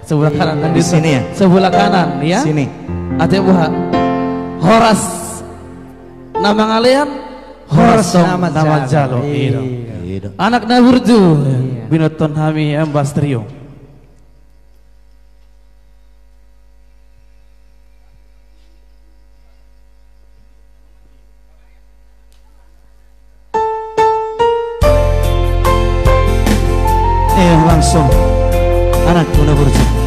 sebelah kanan dan Di sini ya? sebelah kanan ya. Sini. Ate buha. Horas nama ngalian Horas nama Jalo. Iya. Anak Naburju Binoton Hami Ambas Trio. Langsung anak Bunda Burju.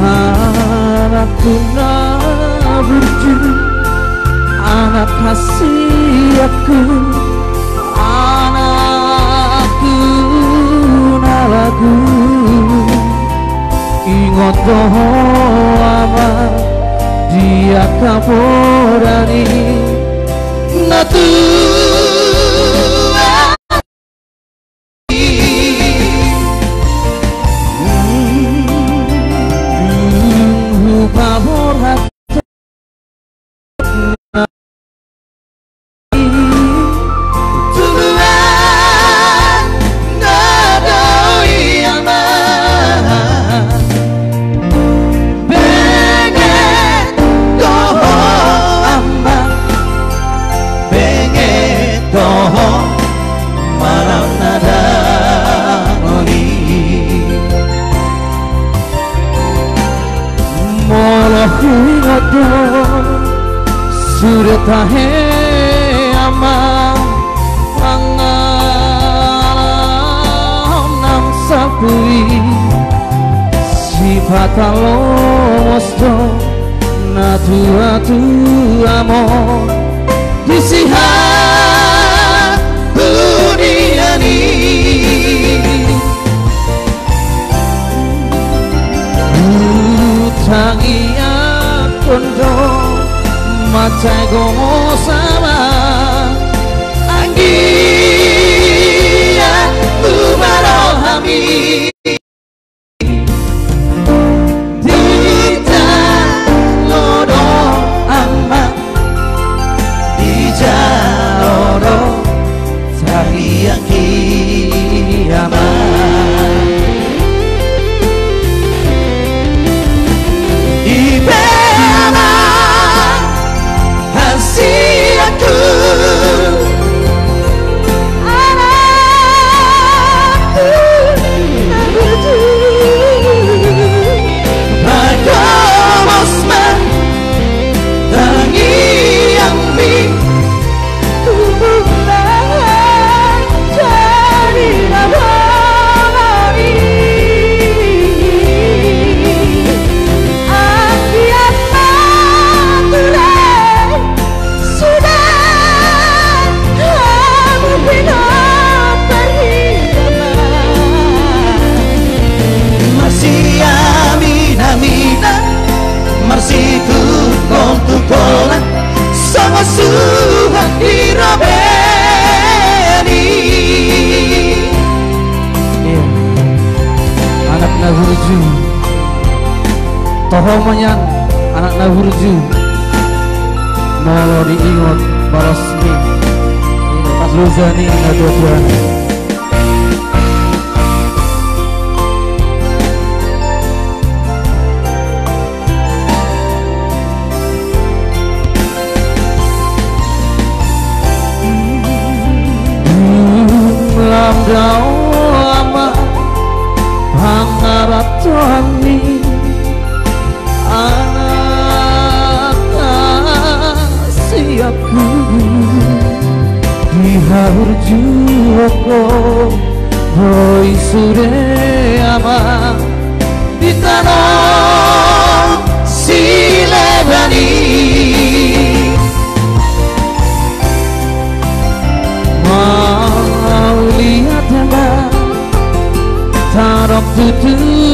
Anak Bunda Burju, anak kasih aku, anakku nalaku, ingat ama dia kapolani natu sudah tahe ama mangalam nang sapui sifat alosto na atu amor disihat dunia ni utangi kondo macai gomo sama anggia umarohami dita lodo amma dijalodo sahiya kiamat Tohomanyan anak Naburju molo diingot barosmi pas luzani ngadoan lamdao ama pangarap tohani anak kasih aku diharju aku boy sudah ama di tanah silebani mau lihat taruh tutup